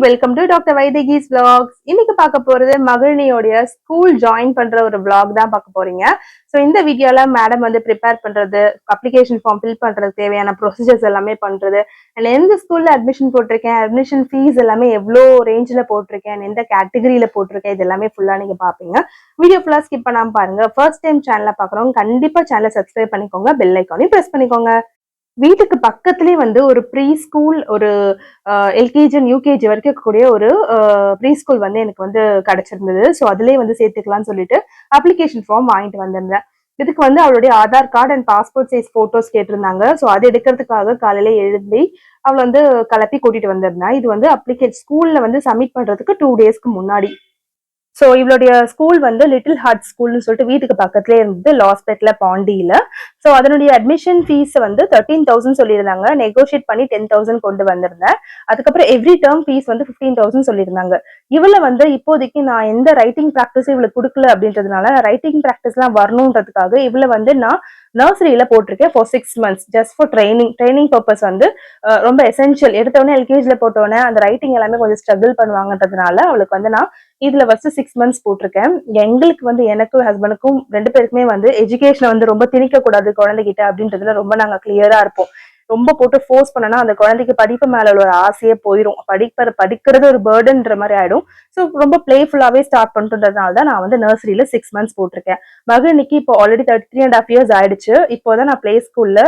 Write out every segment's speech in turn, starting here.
Welcome to doctor Vaidehi's vlogs. இன்னைக்கு பார்க்க போறது மகிழினியோடைய ஸ்கூல் ஜாயின் பண்ற ஒரு vlog தான் பார்க்க போறீங்க. ஸோ இந்த வீடியோல மேடம் வந்து ப்ரிப்பேர் பண்றது, அப்ளிகேஷன் ஃபார்ம் ஃபில் பண்றது, தேவையான ப்ரொசீஜர்ஸ் எல்லாமே பண்றது, அண்ட் எந்த ஸ்கூல்ல அட்மிஷன் போட்டிருக்கேன், அட்மிஷன் ஃபீஸ் எல்லாமே எவ்வளோ ரேஞ்சில் போட்டிருக்கேன், எந்த கேட்டகரியில போட்டிருக்கேன், இது எல்லாமே ஃபுல்லா நீங்க பாப்பீங்க. வீடியோ ஃபுல்லா ஸ்கிப் பண்ணாம பாருங்க. ஃபர்ஸ்ட் டைம் சேனலை பாக்குறவங்க கண்டிப்பா சேனலை சப்ஸ்கிரைப் பண்ணிக்கோங்க, பெல் ஐக்கானையும் பிரஸ் பண்ணிக்கோங்க. வீட்டுக்கு பக்கத்துலேயே வந்து ஒரு ப்ரீ ஸ்கூல், ஒரு எல்கேஜி அண்ட் யூகேஜி வரைக்கும் இருக்கக்கூடிய ஒரு ப்ரீ ஸ்கூல் வந்து எனக்கு வந்து கிடைச்சிருந்தது. ஸோ அதுலேயே வந்து சேர்த்துக்கலாம்னு சொல்லிட்டு அப்ளிகேஷன் ஃபார்ம் வாங்கிட்டு வந்திருந்தேன். இதுக்கு வந்து அவளுடைய Aadhaar card and passport size photos கேட்டிருந்தாங்க. ஸோ அது எடுக்கிறதுக்காக காலையில எழுதி அவளை வந்து கலப்பி கூட்டிட்டு வந்திருந்தேன். இது வந்து ஸ்கூல்ல வந்து சப்மிட் பண்றதுக்கு 2 டேஸ்க்கு முன்னாடி. ஸோ இவளுடைய ஸ்கூல் வந்து லிட்டில் ஹார்ட் ஸ்கூல்னு சொல்லிட்டு வீட்டுக்கு பக்கத்துலேயே இருந்தது, லாஸ்பேட்ல பாண்டியில. ஸோ அதனுடைய அட்மிஷன் ஃபீஸ் வந்து 13,000 சொல்லியிருந்தாங்க. நெகோஷியேட் பண்ணி 10,000 கொண்டு வந்திருந்தேன். அதுக்கப்புறம் எவ்ரி டேர்ம் ஃபீஸ் வந்து 15,000 சொல்லியிருந்தாங்க. இவளை வந்து இப்போதைக்கு நான் எந்த ரைட்டிங் ப்ராக்டிஸும் இவளுக்கு கொடுக்கல அப்படின்றதுனால ரைட்டிங் ப்ராக்டிஸ்லாம் வரணுன்றதுக்காக இவளை வந்து நான் நர்சரியில போட்டிருக்கேன் for 6 months just for training purpose. வந்து ரொம்ப எசென்ஷியல். எடுத்தோடனே எல்கேஜில போட்டோன்னே அந்த ரைட்டிங் எல்லாமே கொஞ்சம் ஸ்ட்ரகிள் பண்ணுவாங்கன்றதுனால அவளுக்கு வந்து நான் இதுல ஃபர்ஸ்ட் 6 months போட்டிருக்கேன். எங்களுக்கு வந்து எனக்கும் ஹஸ்பண்டுக்கும் 2 பேருக்குமே வந்து எஜுகேஷனை வந்து ரொம்ப திணிக்க கூடாது குழந்தைகிட்ட அப்படின்றதுல ரொம்ப நாங்க கிளியரா இருப்போம். ரொம்ப போட்டு ஃபோர்ஸ் பண்ணனா அந்த குழந்தைக்கு படிப்பு மேல ஒரு ஆசையே போயிடும். படிக்கிறது ஒரு பேர்டன்ற மாதிரி ஆயிடும். ஸோ ரொம்ப பிளேஃபுல்லாவே ஸ்டார்ட் பண்ணிட்டுன்றதுனால தான் நான் வந்து நர்சரியில 6 months போட்டிருக்கேன். மகிழ்னிக்கு இப்போ ஆல்ரெடி 33.5 years ஆயிடுச்சு. இப்போதான் நான் பிளே ஸ்கூல்ல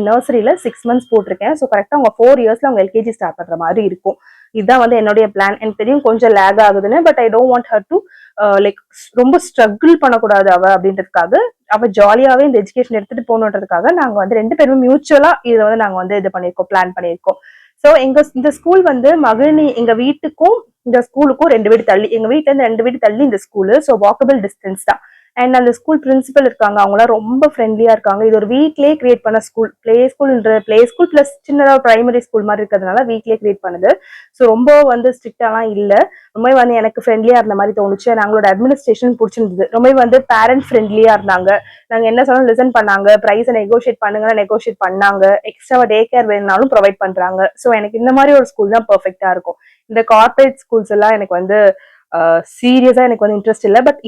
நர்சரியில 6 months போட்டிருக்கேன். ஸோ கரெக்டா அவங்க 4 yearsல அவங்க எல்கேஜி ஸ்டார்ட் பண்ற மாதிரி இருக்கும். இதுதான் வந்து என்னுடைய பிளான். எனக்கு தெரியும் கொஞ்சம் லேக் ஆகுதுன்னு, but I don't want her to like ரொம்ப ஸ்ட்ரகிள் பண்ணக்கூடாது அவ அப்படின்றதுக்காக, அவ ஜாலியாவே இந்த எஜுகேஷன் எடுத்துட்டு போகணுன்றதுக்காக நாங்க வந்து 2 பேரும் மியூச்சுவலா இதை வந்து நாங்க வந்து இது பண்ணிருக்கோம், பிளான் பண்ணிருக்கோம். ஸோ இந்த ஸ்கூல் வந்து மகிழினி எங்க வீட்டுக்கும் இந்த ஸ்கூலுக்கும் 2 வீடு தள்ளி, எங்க வீட்டுல இருந்து 2 வீடு தள்ளி இந்த ஸ்கூலு. ஸோ வாக்கபிள் டிஸ்டன்ஸ் தான். அண்ட் அந்த ஸ்கூல் பிரின்சிபல் இருக்காங்க, அவங்களாம் ரொம்ப ஃப்ரெண்ட்லியா இருக்காங்க. இது ஒரு வீட்லயே கிரியேட் பண்ண ஸ்கூல். பிளே ஸ்கூல் பிளஸ் சின்னதா பிரைமரி ஸ்கூல் மாதிரி இருக்கிறதுனால வீட்லயே கிரியேட் பண்ணுது. ஸோ ரொம்ப வந்து ஸ்ட்ரிக்டாலாம் இல்லை, ரொம்ப வந்து எனக்கு ஃப்ரெண்ட்லியா இருந்த மாதிரி தோணுச்சு. நாங்களோட அட்மினிஸ்ட்ரேஷன் பிடிச்சிருந்தது. ரொம்ப வந்து பேரண்ட் ஃப்ரெண்ட்லியா இருந்தாங்க. நாங்க என்ன சொன்னாலும் லிசன் பண்ணாங்க. ப்ரைஸை நெகோஷியேட் பண்ணுங்கன்னா நெகோஷியேட் பண்ணாங்க. எக்ஸ்ட்ரா டே கேர் வேணுனாலும் ப்ரொவைட் பண்றாங்க. ஸோ எனக்கு இந்த மாதிரி ஒரு ஸ்கூல் தான் பெர்ஃபெக்டா இருக்கும். இந்த கார்பரேட் ஸ்கூல்ஸ் எல்லாம் எனக்கு வந்து சீரியஸா எனக்கு வந்து இன்ட்ரெஸ்ட் இல்லை. பட்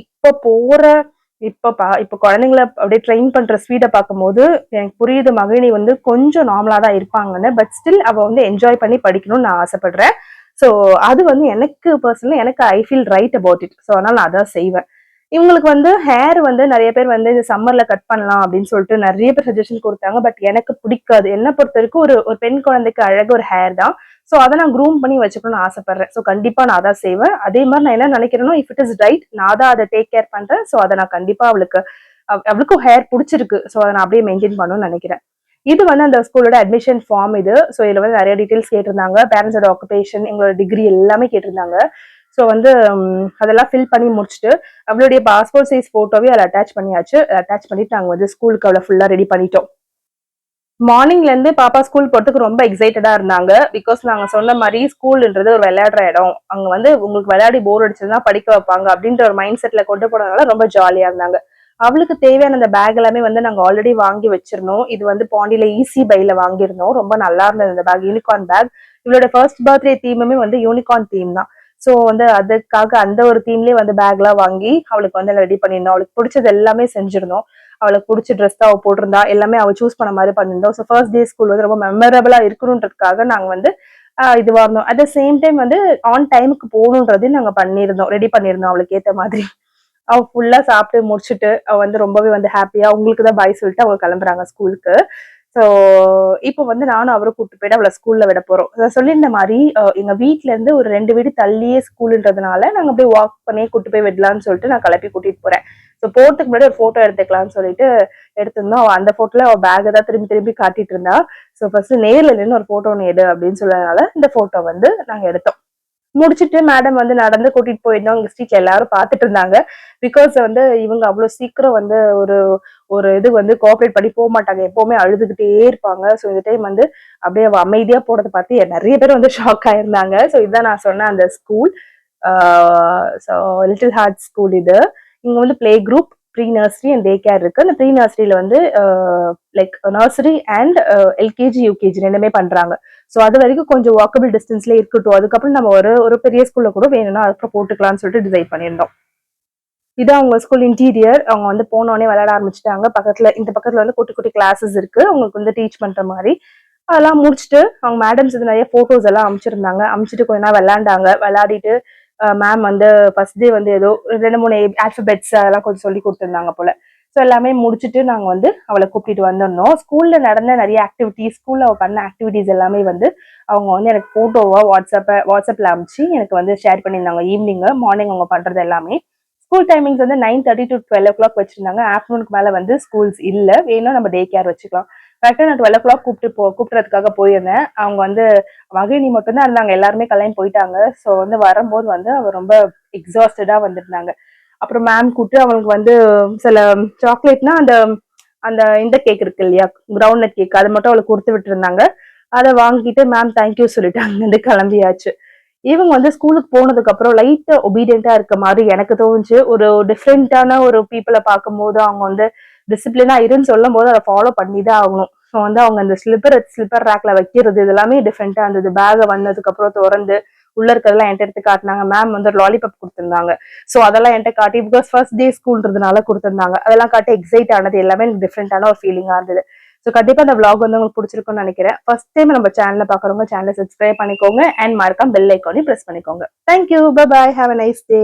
இப்போ குழந்தைங்களை அப்படியே ட்ரெயின் பண்ற ஸ்பீடை பார்க்கும்போது எனக்கு புரியுது மகிழினி வந்து கொஞ்சம் நார்மலா தான் இருப்பாங்கன்னு. பட் ஸ்டில் அவ வந்து என்ஜாய் பண்ணி படிக்கணும்னு நான் ஆசைப்படுறேன். ஸோ அது வந்து எனக்கு பர்சனலி எனக்கு I feel right about it. So அதனால நான் அதான் செய்வேன். இவங்களுக்கு வந்து ஹேர் வந்து நிறைய பேர் வந்து இந்த சம்மர்ல கட் பண்ணலாம் அப்படின்னு சொல்லிட்டு நிறைய பேர் சஜஷன் கொடுத்தாங்க. பட் எனக்கு பிடிக்காது. என்ன பொறுத்த வரைக்கும் ஒரு பெண் குழந்தைக்கு அழகு ஒரு ஹேர் தான். ஸோ அதை நான் க்ரூம் பண்ணி வச்சுக்கணும்னு ஆசைப்படுறேன். ஸோ கண்டிப்பா நான் அதான் செய்வேன். அதே மாதிரி நான் என்ன நினைக்கிறேனோ, இஃப் இட் இஸ் ரைட், நான் தான் அதை டேக் கேர் பண்றேன். ஸோ அதை நான் கண்டிப்பா அவளுக்கும் ஹேர் பிடிச்சிருக்கு. ஸோ அதை நான் அப்படியே மெயின்டைன் பண்ணணும்னு நினைக்கிறேன். இது வந்து அந்த ஸ்கூலோட அட்மிஷன் ஃபார்ம் இது. ஸோ இதுல வந்து நிறைய டீடைல்ஸ் கேட்டிருந்தாங்க. பேரண்ட்ஸோட ஆக்குபேஷன், எங்களோட டிகிரி எல்லாமே கேட்டிருந்தாங்க. ஸோ வந்து அதெல்லாம் ஃபில் பண்ணி முடிச்சுட்டு அவளுடைய பாஸ்போர்ட் சைஸ் போட்டோவே அதை அட்டாச் பண்ணியாச்சு. அட்டாச் பண்ணிட்டு நாங்கள் வந்து ஸ்கூலுக்கு அவளை ஃபுல்லா ரெடி பண்ணிட்டோம். மார்னிங்ல இருந்து பாப்பா ஸ்கூல் போறதுக்கு ரொம்ப எக்ஸைட்டடா இருந்தாங்க. பிகாஸ் நாங்க சொன்ன மாதிரி ஸ்கூல்ன்றது ஒரு விளையாடுற இடம். அங்க வந்து உங்களுக்கு விளையாடி போர் அடிச்சதுன்னா படிக்க வைப்பாங்க அப்படின்ற ஒரு மைண்ட் செட்ல கொண்டு போனதுனால ரொம்ப ஜாலியா இருந்தாங்க. அவளுக்கு தேவையான அந்த பேக் எல்லாமே வந்து நாங்க ஆல்ரெடி வாங்கி வச்சிருந்தோம். இது வந்து பாண்டியில ஈஸி பைல வாங்கியிருந்தோம். ரொம்ப நல்லா இருந்தது இந்த பேக், யூனிகார்ன் பேக். இவளோட ஃபர்ஸ்ட் பர்த்டே தீமுமே வந்து யூனிகார்ன் தீம் தான். ஸோ வந்து அதுக்காக அந்த ஒரு தீம்லயே வந்து பேக் எல்லாம் வாங்கி அவளுக்கு வந்து ரெடி பண்ணியிருந்தோம். அவளுக்கு பிடிச்சது எல்லாமே செஞ்சிருந்தோம். அவளுக்கு பிடிச்ச ட்ரெஸ் தான் அவ போட்டிருந்தா. எல்லாமே அவ சூஸ் பண்ண மாதிரி பண்ணியிருந்தோம். ஸோ ஃபர்ஸ்ட் டே ஸ்கூல் வந்து ரொம்ப மெமரபிளா இருக்கணுன்றதுக்காக நாங்க வந்து இதுவா இருந்தோம். அட் த சேம் டைம் வந்து ஆன் டைமுக்கு போகணுன்றதையும் நாங்க பண்ணியிருந்தோம், ரெடி பண்ணியிருந்தோம் அவளுக்கு ஏற்ற மாதிரி. அவ ஃபுல்லா சாப்பிட்டு முடிச்சுட்டு அவ வந்து ரொம்பவே வந்து ஹாப்பியா உங்களுக்கு தான் பாய் சொல்லிட்டு அவங்க கிளம்புறாங்க ஸ்கூலுக்கு. ஸோ இப்போ வந்து நானும் அவரை கூப்பிட்டு போயிட்டு அவளை ஸ்கூல்ல விட போறோம். சொல்லியிருந்த மாதிரி எங்க வீட்டுல இருந்து ஒரு 2 வீடு தள்ளியே ஸ்கூல்ன்றதுனால நாங்க அப்படியே வாக் பண்ணியே கூட்டு போய் விடலாம்னு சொல்லிட்டு நான் கிளப்பி கூட்டிட்டு போறேன். ஸோ போறதுக்கு முன்னாடி ஒரு போட்டோ எடுத்துக்கலாம்னு சொல்லிட்டு எடுத்திருந்தோம். அந்த போட்டோல அவ பேக் தான் திரும்பி திரும்பி காட்டிட்டு இருந்தா. ஸோ ஃபர்ஸ்ட் நேர்ல நின்று ஒரு போட்டோ ஒன்று எடு அப்படின்னு சொன்னதுனால இந்த போட்டோ வந்து நாங்க எடுத்தோம். முடிச்சுட்டு மேடம் வந்து நடந்து கூட்டிட்டு போயிருந்தோம். எங்க ஸ்ட்ரீட்ல எல்லாரும் பாத்துட்டு இருந்தாங்க. பிகாஸ் வந்து இவங்க அவ்வளவு சீக்கிரம் வந்து ஒரு ஒரு இது வந்து கோஆபரேட் பண்ணி போக மாட்டாங்க. எப்பவுமே அழுதுகிட்டே இருப்பாங்க. ஸோ இந்த டைம் வந்து அப்படியே அவ அமைதியா போறதை பார்த்து நிறைய பேர் வந்து ஷாக் ஆயிருந்தாங்க. ஸோ இதான் நான் சொன்ன அந்த ஸ்கூல், லிட்டில் ஹார்ட் ஸ்கூல். இது இங்க வந்து play group, pre nursery and day care இருக்கு. அந்த ப்ரீ நர்சரியில வந்து like nursery and LKG UKG ரெண்டுமே பண்றாங்க. ஸோ அது வரைக்கும் கொஞ்சம் வாக்கபிள் டிஸ்டன்ஸ்ல இருக்கட்டும், அதுக்கப்புறம் நம்ம ஒரு பெரிய ஸ்கூல்ல கூட வேணும்னா அதுக்கப்புறம் போட்டுக்கலாம்னு சொல்லிட்டு டிசைட் பண்ணியிருந்தோம். இது அவங்க ஸ்கூல் இன்டீரியர். அவங்க வந்து போனோடனே விளையாட ஆரம்பிச்சிட்டாங்க. இந்த பக்கத்துல வந்து குட்டி குட்டி கிளாஸஸ் இருக்கு அவங்களுக்கு வந்து டீச் பண்ற மாதிரி. அதெல்லாம் முடிச்சுட்டு அவங்க மேடம்ஸ் வந்து நிறைய போட்டோஸ் எல்லாம் அனுப்பிச்சிருந்தாங்க. அனுப்பிச்சிட்டு கொஞ்ச நேரம் விளையாண்டாங்க. விளையாடிட்டு மேம் வந்து ஃபர்ஸ்ட் டே வந்து ஏதோ 2 3 ஆல்பபெட்ஸ் அதெல்லாம் கொஞ்சம் சொல்லி கொடுத்துருந்தாங்க போல. ஸோ எல்லாமே முடிச்சுட்டு நாங்க வந்து அவளை கூப்பிட்டு வந்திருந்தோம். ஸ்கூல்ல நடந்த நிறைய ஆக்டிவிட்டிஸ், ஸ்கூல்ல அவ பண்ண ஆக்டிவிட்டிஸ் எல்லாமே வந்து அவங்க வந்து எனக்கு போட்டோவா வாட்ஸ்அப்ல அனுப்பிச்சு எனக்கு வந்து ஷேர் பண்ணியிருந்தாங்க. ஈவினிங் மார்னிங் அவங்க பண்றது எல்லாமே. ஸ்கூல் டைமிங்ஸ் வந்து 9:30 to 12 o'clock வச்சிருந்தாங்க. ஆஃப்டர்நூனுக்கு மேல வந்து ஸ்கூல்ஸ் இல்ல, வேணும் நம்ம டே கேர் வச்சுக்கலாம். கரெக்டா நான் 12 o'clock கூப்பிட்டுறதுக்காக போயிருந்தேன். அவங்க வந்து மகிழினி மட்டும் தான் இருந்தாங்க, எல்லாருமே கிளம்பி போயிட்டாங்க. ஸோ வந்து வரும்போது வந்து அவ ரொம்ப எக்ஸாஸ்டடா வந்திருந்தாங்க. அப்புறம் மேம் கூப்பிட்டு அவங்களுக்கு வந்து சில சாக்லேட்னா அந்த அந்த இந்த கேக் இருக்கு இல்லையா, கிரவுண்ட் நட் கேக், அது மட்டும் அவளுக்கு கொடுத்து விட்டு இருந்தாங்க. அதை வாங்கிட்டு மேம் தேங்க்யூ சொல்லிட்டு அங்கிருந்து கிளம்பியாச்சு. இவங்க வந்து ஸ்கூலுக்கு போனதுக்கு அப்புறம் லைட்டா ஒபீடியண்டா இருக்க மாதிரி எனக்கு தோணுச்சு. ஒரு டிஃப்ரெண்டான ஒரு பீப்புளை பார்க்கும்போது அவங்க வந்து டிசிப்ளினா இருன்னு சொல்லும் போது அதை ஃபாலோ பண்ணி தான் ஆகணும். ஸோ வந்து அவங்க அந்த ஸ்லிப்பர் ரேக்ல வைக்கிறது இது எல்லாமே டிஃப்ரெண்டா இருந்தது. பேகை வந்ததுக்கு அப்புறம் திறந்து உள்ள இருக்கிறதெல்லாம் என்கிட்ட எடுத்து காட்டினாங்க. மேம் வந்து ஒரு லாலிபாப் கொடுத்துருந்தாங்க. ஸோ அதெல்லாம் என்கிட்ட காட்டி, பிகாஸ் ஃபர்ஸ்ட் டே ஸ்கூல்ன்றதுனால கொடுத்துருந்தாங்க, அதெல்லாம் காட்டி எக்ஸைட் ஆனது எல்லாமே எனக்கு டிஃப்ரெண்டான ஒரு ஃபீலிங்கா இருந்தது. ஸோ கண்டிப்பா அந்த vlog வந்து உங்களுக்கு பிடிச்சிருக்கும்னு நினைக்கிறேன். ஃபர்ஸ்ட் டைம் நம்ம சேனல்ல பாக்குறவங்க சேனலை சப்ஸ்கிரைப் பண்ணிக்கோங்க அண்ட் மறக்காம பெல் ஐக்கானையும் பிரஸ் பண்ணிக்கோங்க. Thank you, bye bye, have a nice day.